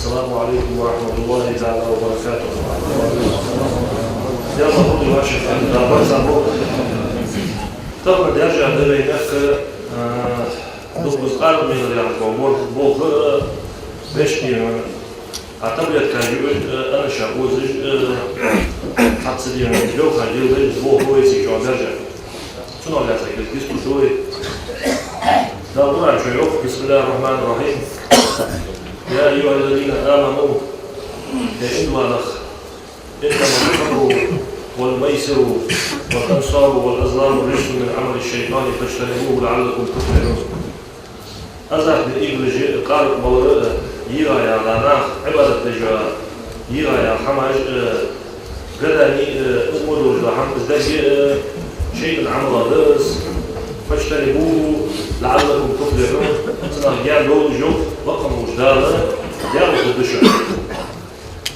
السلام عليكم ورحمة الله تعالى وبركاته. يا الله يا شيخ أنا برزع طبعا يرجع لبينك دوبس قارب من اليوم بوق بيشتي أعتبر كاجود أنا شاوزج حتى اليوم جو خالي بوق هو يسيج وبرجع شنو على ذلك كيس تسوي دعونا شيوخ بسم الله الرحمن الرحيم. يا أيها الذين آمنوا إنما الخمر والميسر والأنصار والأزلام رجس من عمل الشيطان فاجتنبوه لعلكم تفلحون. أزاح بالإبل قال بورد يرى يا غناخ عبادة تجا يرى يا حماج قدني أمور وجدهم ازدجي شيء من عمل الرأس فاجتنبوه لعلكم تفلحون. صنع جاب لو جو رقم وجدانه جاب الدشة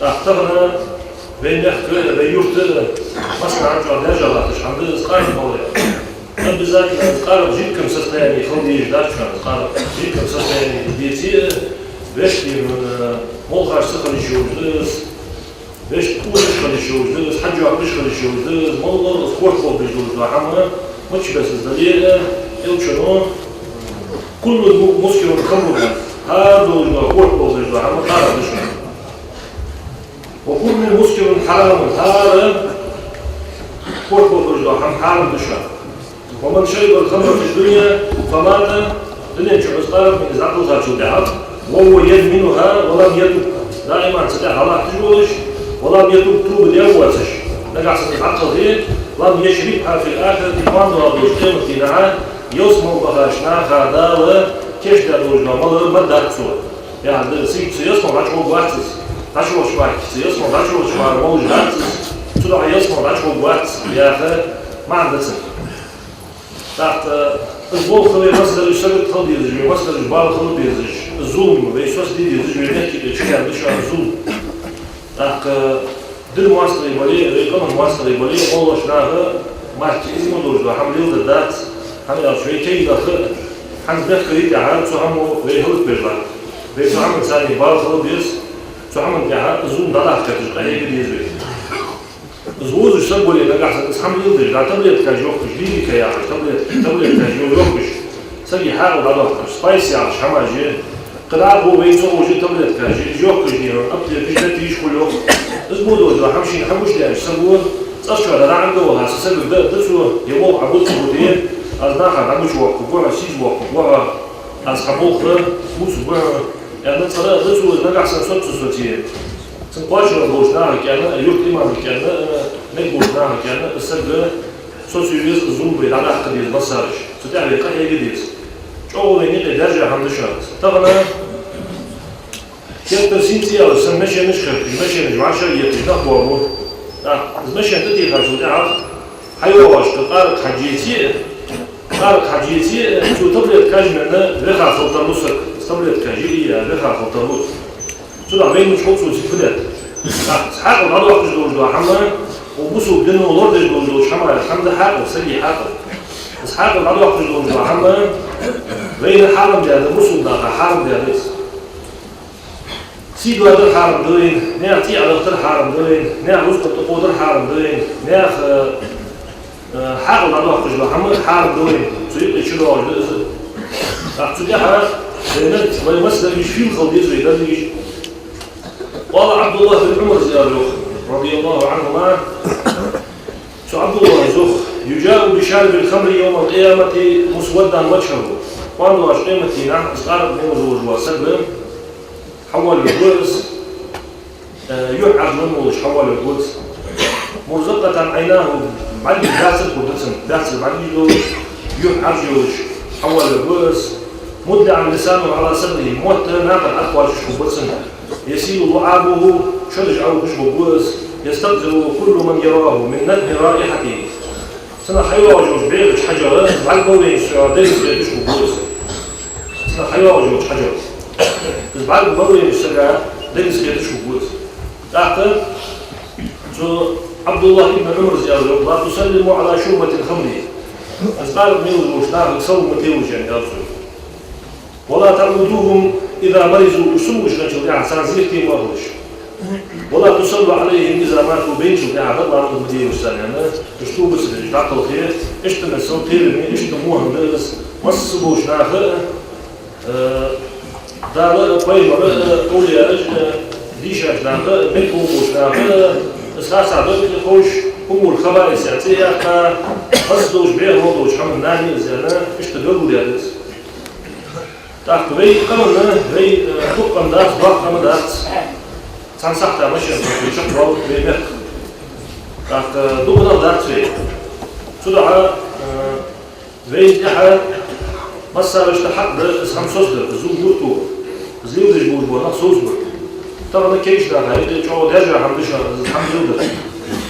اخترنا بين يحكي بيوت مصنع جواب جالاتش عند إسقاط الموضوع. أنا بالذات إسقاط جيكم سستاني خلدي جدار شو إسقاط جيكم سستاني ديتي بيشتي من ملخص سخن الشوز بيش كل سخن الشوز حاجة عبش سخن الشوز مولر سكوت فوق بيجوز وحمنا مش بس الدليل يوشنون كل مسكر خمر هذا الكوت فوق بيجوز وحمنا قارب بيشون وكل مسكر حرام هذا كوت فوق بيجوز وحمنا حرام بيشون. ومن شرب الخمر في الدنيا فمات الدنيا شو قارب من إزعاج وزاج ودعاء وهو يدمنها ولم يتوب دائما تدعى على تجوش ولم يتوب توب اليوم واسش نقع ستتعقل هي لم يشربها في الآخرة فاندوا بوجتهم تنعى يسمو بغاشنا خاداوة كشتا دوجنا مضر مدى تسوى يعني سيسمو رجعو بواتس رجعو شباك سيسمو رجعو شباك موجودات تدعى يسمو رجعو بواتس يا أخي ما عندك سن تحت الظلم خلي مصدر يشتغل خلي يزج مصدر الجبال خلي يزج الظلم بيشوف دي يزج وينك تشكل بيشوف الظلم تحت دل مصدر يبالي ريكون مصدر يبالي الله شناه ما تيجي مدور ده هم يوجد ذات هم يشوي كي دخل هم دخل يدعى شو هم ويهود بيرلا بيشوف هم ثاني بال خلي يز شو هم يدعى الظلم ده لا كتير أيه بيزج زوج الشاب اللي نجح سامي يدري لا تبليت كاجوك جديد كيا تبليت كاجوك سجي حاول على سبايسي على شماجي قلعه هو بينزل وجه تبليت كاجي جوك جديد أبدي في تيجي كله أسبوع ده حمشي حمش ده سبوع أشهر ده عنده وها سبب ده سو يبغى عبود سبوعين أزناها عمش وقفوا سيج وقفوا أصحابه مو سبوع يعني صراحة ده سو نجح سنسوت سوتيه سنقاشر بوجناه كأنه يوك إمام كأنه نقبوجناه كأنه السجل سوسيوليز الظلم بيلعنا قديس بصارش ستعمل قحية جديس شو بيني درجة حمد الشخص طبعا كيف ترسين سيارة سمشي نشخر المشي نجمع شرية تنقبوه المشي تتي خرجوا تعرف حيواش تقارك حجيتي شو تبليت كاجمنا رخا خلطة نصك تبليت كاجيلية رخا خلطة نص سودا بين مش خصوصي سيفلات حاجه بعد وقت دول حما وبصوا بدنا ولور دول حما الحمد حاجه سجي حاجه بس حاجه بعد وقت دول حما بين الحرم ده بصوا ده حرم ده بس سيدو هذا الحرم دوين نعطي على الحرم دوين نعرف تقود الحرم دوين ناخ حاجه بعد وقت دول حما الحرم دوين سيد يشيلوا على تسجي حاجه لأن مثلا مش فيه خلدي زي ده قال عبد الله بن عمر زيادوخ رضي الله عنهما شو عبد الله زوخ يجاء بشارب الخمر يوم القيامة مسودا وجهه قالوا قيمتي نعم اسقارب من زوج وسلم حول الجلس يحعر منه حول الجلس مرزقة عيناه معلم داسل قدسن داسل معلم يحعر جوج حول الجلس مدعا لسانه على صدره موت ناقل أقوى شكوبسن يسيل لعابه شرج أو بشبوز يستقذر كل من يراه من ندم رائحته سنة حيوة وجوج بيغج حجر مع البولين سعودين بشبوز سنة حيوة وجوج حجر بس بعد البولين السرعة دينس بشبوز أعتقد عبد الله بن عمر زيادة لا تسلموا على شربة الخمر أسقال من المشتاق صوم متيوج يعني أرسل ولا تعودوهم إذا مرضوا يسموا شغل عسان زيكتي مرهوش ولا تصلوا عليهم إذا ماتوا بينشوا كعب الله عن المدير السنة اشتو بس تعطوا خير اشتم السوطير اشتموهم درس مصبوش ناخر دار قوي قولي ديشاش ناخر منكم بوش ناخر اساس عدد خوش أمور خبائث سياسية قصدوش بيه موضوش حمد ناني زيانا اشتغلوا ليادس تحت بي قمنا بي تقم دات باقم دات تنسحت مشي في شكل بيمخ تحت دوبنا دات في تدعى بي احد مسار اشتحق اسهم صدر زوجوتو زيودش بوجبو نقصوص بو طبعا كيش داخل هيدا جو درجة الحمد لله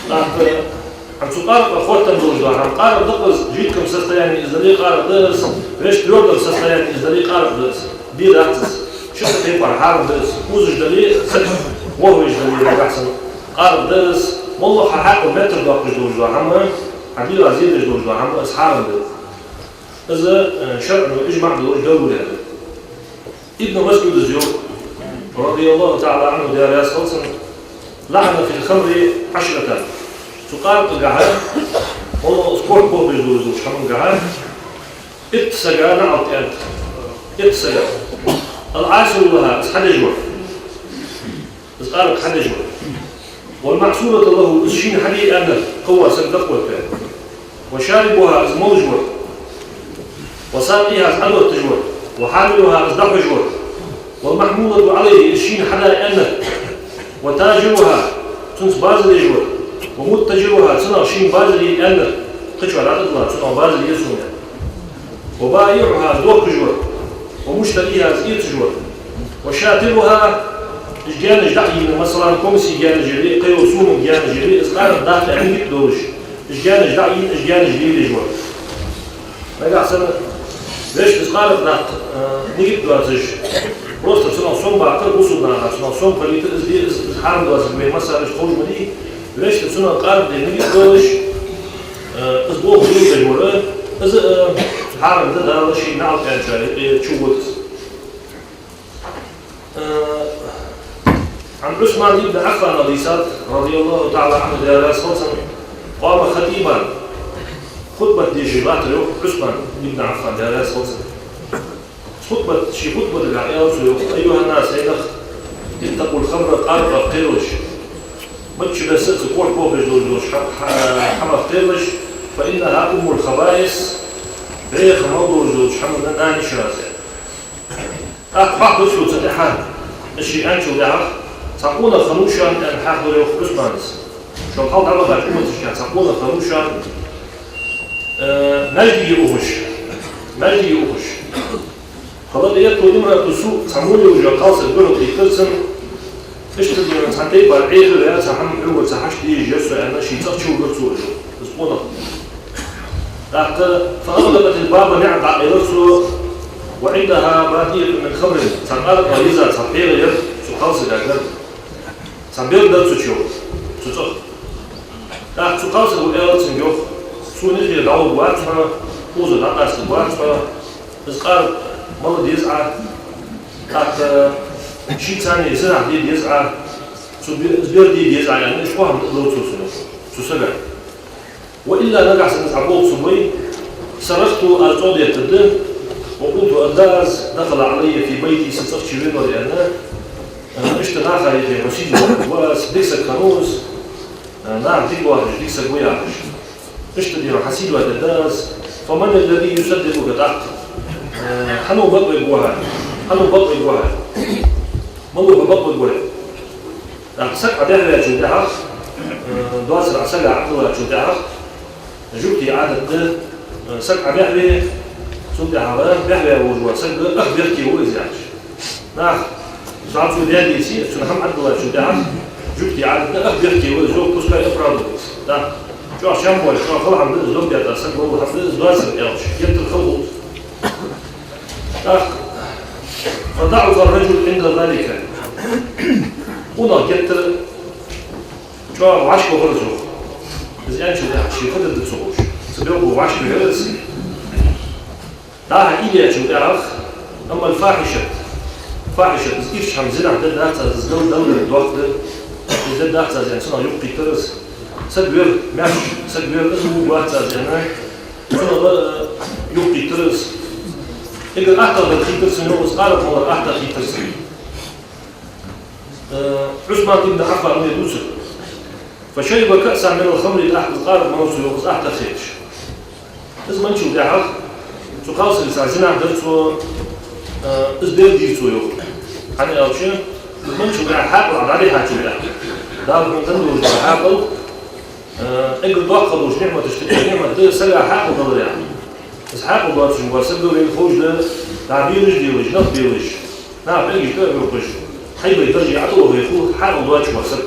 تحت عم تقارب أخواتنا بوجبو عم قارب دقز جيتكم سستياني إذا لي قارب درس ليش تيوردر سستياني إذا لي قارب درس دي داتس شفت كيف حارب درس وزج دليل وهو يجدليل أحسن قارب درس والله حاكم متر داخل بوجبو عم عديل عزيز بوجبو عم أصحاب درس إذا شرع وإجماع بالدولة ابن مسعود الزيوط رضي الله تعالى عنه دارياس خلصا لعن في الخمر 10 تقارب القعان والله أسبوع بوه بيجدوزوش حمد قعان اتسجى نعط أنت اتسجى العاشر لها حد يجوع إذ حد يجوع والمعصورة له الشين حديق أنه قوة سندق والفعل وشاربها إذ موجوع وساقيها إذ عدوة تجوع وحاملها إذ دق جوع والمحمولة عليه الشين حدا أنه وتاجرها تنس بازل يجوع ومتجرها سنة شين بازل أنه قشوة لا تطلع سنة بازل يسونا وبايعها دوك جوع ومشتريها إذ جوع وشاترها جيان جدعي مثلا كومسي جيان جري قيو سوم جيان جري إذ قارب داخل عندك دوش جيان جدعي جيان جري جوع ما يحسن ليش إذ قارب داخل نجيب دوازج روست سنة صوم بعتر وصلنا سنة صوم قليل إذ حارم دوازج بمسا إيش خوش مني ليش سنة قارب نجيب دوش إذ بوه جري جوع إذ حارم ده هذا شيء نعم كان شاري تشوت عن عثمان بن عفان رضي الله تعالى عنه دارس خلصا قام خطيبا خطبة ديجيبات عثمان بن عفان دارس خلصا خطبة العيال أيها الناس اتقوا الخمر قارب قيرش متش بس تقول بوبج دوش حما قيرش فإنها أم الخبائث بيخ موضوع دوش حما ناني شراسة أقفح بسيو تتحان الشيء أنشو دعخ ساقونا خنوشا أن حاضر يوخ عثمانس شو الحوض على بعض أمة الشيء ساقونا خنوشا مالدي يوخش خلال يكتو نمرة تسوق سامولي وجا قاصر بلو تيكلسن اشتد من سنتين بالعيغ لها سحم عوة سحش دي جسو أنا شي تخشو برسو اسبونا فأغلبت البابا نعد عقيرسو وعندها بادية من خمر سنقالت غريزة سنبير يد سقاصر أجل سنبير دل سوشيو سوشو سقاصر وإيرت سنجوخ سونيخي العوض واتفا وزو نقاس واتفا إذ مرض يزعى شيء ثاني يزرع دي يزعى زبير دي يزعى يعني إيش فاهم لو تسجع وإلا نقع سنتعبوه صبي صرخت الأوضية الدم وقلت الداز دخل علي في بيتي سنصف شرين ولأنه اشتغاخة في حسين وديس الكانوس نعم ديك واحد ديك سقوي عاش اشتدي حسين الداز فمن الذي يصدقك تعق حنو بطل الجوهر ملو ببطل الجوهر سك عدها جودها دواسر عسل عقلها جودها جوتي عادة سك عدها سود عبارة بحبة وجوه سك أخبرتي هو إزعاج نعم صعب شو ده ديسي سنهم عدلها جودها جوتي عادة أخبرتي هو زوج كوسكا إفراد نعم شو عشان بقول شو خل عم بده زوج ده سك هو حفظ دواسر إيش جبت الخلوط فضعف الرجل عند ذلك هنا جت شو وعشق غرزه إذا أنشأ شيء خدت الصوش سبيعه وعشق غرز ده إياه شو تعرف أما الفاحشة فاحشة إيش هم زين عدد دهتا زدول دولة الوقت زد دهتا زين سنة يوقي ترس سدوير ماش سدوير اسمه دهتا زين سنة يوقي ترس إذا أحتى بالخيتر سنة وسقارب مرة أحتى خيتر سنة عثمان بن عفان يدوسه فشرب كأسا من الخمر الأحد القارب منصو يوقف أحتى خيتش إذا ما نشوف دعاق سو خاصة لسعزين عدد سو إزدير دي سو يوقف حاني أوشي إذا ما نشوف دعاق حاقل عليه حاجة بأحد دار من تندوش دعاق حاقل إقل دوقل وش نعمة تشتري نعمة سرع حاقل ضل يعني بس حاقل دوقل شنو وسبب الخوج ده تعبيرش ديوش نط ديوش نعم إيجي كده يوقفش حيبا يترجع عدوه ويخوه حاقل دوقل شو وسبب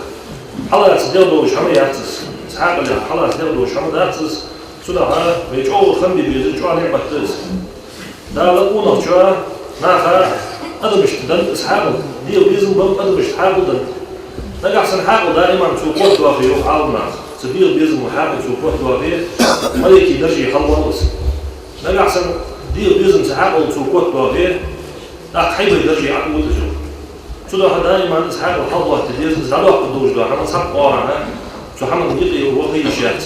حالا يتصدق دوش حما يعتس حاقل حالا يتصدق دوش حما يعتس سودها بيجوا خمدي بيجوا نعمة تس ده لقونا شو ناخا هذا مش تدل إسحاق ديو بيزن بام هذا مش حاقل ده نجح أحسن حاقل دائما سوقات واقعي وحالنا سبيل بيزن وحاقل سوقات واقعي ملك يدرج يخلص نجح أحسن ديو بيزن سحاقل سوقات واقعي حيبا يدرج يعقل وتجو سودها دائما إسحاق الحظوة تدير زعلوا قدوش ده حنا صح قارنا سو حنا نجيقي وقي شات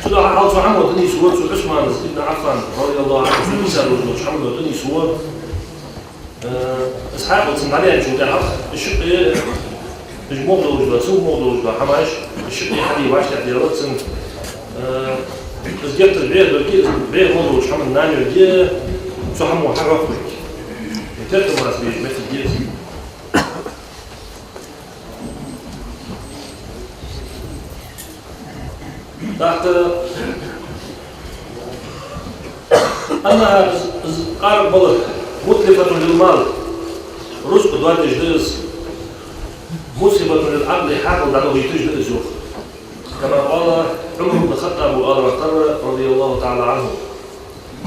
سودها حال سو حنا ودني سوى سو عثمان بن عفان رضي الله عنه سو مثال وجوش حنا ودني سوى إسحاق وصل عليه شو ده الشق الجموع دوش ده سو موضوع ده حماش الشق حدي واش تاع ديالات سن زيادة البيع بالبيع موضوع حنا نانيو دي سو حنا حرف تلك مرات بيجي مثل ديالس تحت أنها قارب بلد متلفة للمال رزق دوات جديس مصيبة للعقل حاقل دعوه يتجد الزوخ كما قال عمر بن الخطاب وقال رضي الله تعالى عنه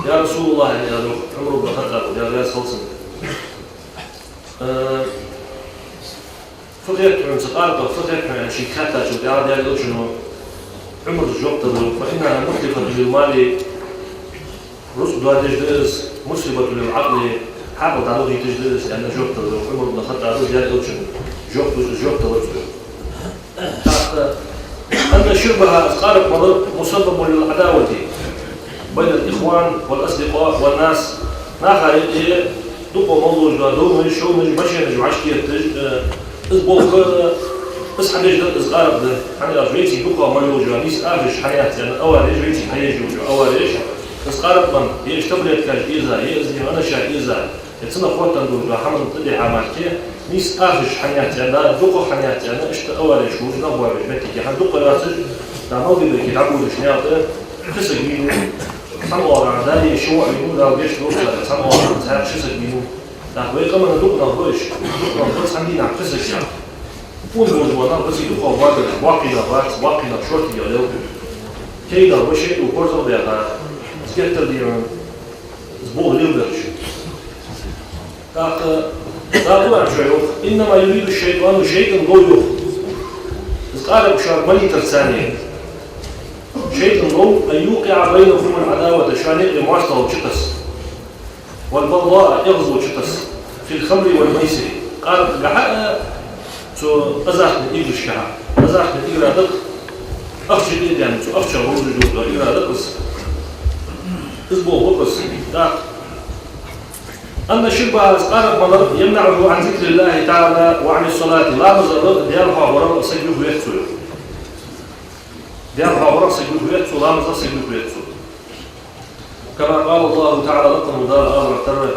يا رسول الله يا عمر بن الخطاب يا رياس خلصن فقيت من سقارته فقيت من شيكاتا شو قاعد يقول شنو عمر الجوقت فإنها متلفة للمال رزق دوات جديس مصيبة للعقل حاقل دعوه يتجد لأن جوقت عمر بن الخطاب يقول شنو جوقت أن شربها أسقارب مضر مسبب للعداوة بين الإخوان والأصدقاء والناس ناخر إيه دقوا موضوع جدادهم شو ماشي نجمعش كيف أسبوع أسحب جداد أسقارب ده يعني أجريتي دقوا مليو جوانيس أفش حياة يعني أول أجريتي حياة جوجو أول إيش أسقارب من يشتغل كاش إيزا يأذي وأنا شاء إيزا يتصنع فوتان دوجو حمد تدي حماكي نيس أفش حياة يعني دقوا حياة يعني إشت أول إيش وجنا هو بيتك يعني دقوا راسج نعمل بيك يلعبوا الشنياطة خسر مينو سمعوا عن ذلك شو يقول لو جيش دوسة سمعوا عن ذلك خسر مينو نحوي كمان دقنا هوش دقنا بس عندنا خسر يعني فون بوجوانا بس يدقوا واقينا شرطي يلو كيدا وشيء وكورزو بيها سكتر ديران زبوه ليبرش قالوا شيوخ إنما يريد الشيطان شيئا غيره قال بشار ملي ترساني شيء النوم أن يوقع بينهم العداوة شانئ لمعاشطة وشتس والبغضاء يغزو وشتس في الخمر والميسر قال لحق سو أزاح من إيد الشعر أزاح من إيد رادق أخشى إيد يعني سو أخشى غروج الجوز إيد رادق إزبوه بقص أن شربها أسقارب مضر يمنعه عن ذكر الله تعالى وعن الصلاة لا مزر ديالها وراء سجده يكسر ديالها وراء سجده يكسر لا مزر سجده يكسر كما قال الله تعالى لكم دار آمر ترى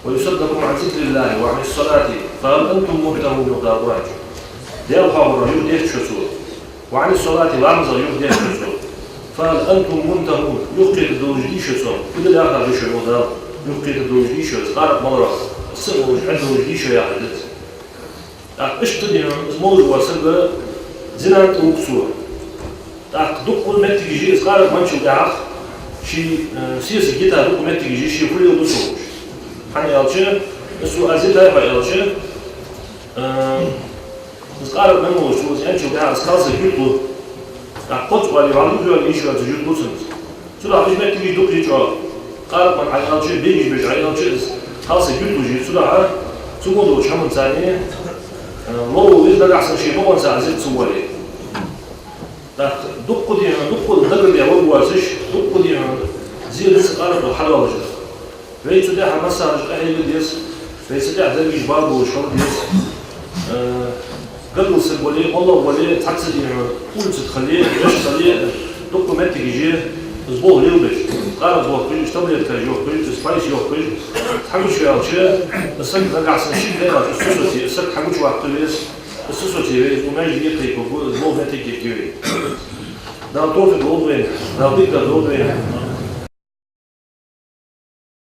ويصدكم عن ذكر الله وعن الصلاة فهل أنتم مهتمون دار راج ديالها وراء يهديه شسور وعن الصلاة لا مزر يهديه شسور فهل أنتم منتهون يخطئ الدوجدي شسور كل الآخر بشعور دار يمكن تدوج ديشو قارب مرة السمو عنده ديشو يا حدث ايش تدي زموج وسبب زنان وكسور دق كل ما تيجي قارب منشو داخ شي سياسي جيتها دق ما تيجي شي كل يوم بسوج حني يالشي السؤال زيتها هاي يالشي قارب منو شو انشو داخ خلاص يجيبوا قط ولا يعلموا ولا ايش ولا تجيب بوسنت شو راح ما تيجي دق يجوا قارب من على شيء بيجي بيجي على شيء 他是运动员，知道啊？中国都全部在呢。我为那个是学不光是还是做的。那都不定，都那个点我是都不定，只有是俺都还老着。为这点还没上，还有一个点是，为这点在米八路上点是，各路是过来，好多过来，他自己物质特例、人事特例，都不买这个些，是不留的。俺不可以，他们也可以，可以就是把一些可以，他们需要去，是那个是现在了，就说起，是看不出来，对的。是说起，我们也可以，我们这个给，然后多是多对，然后这个多对。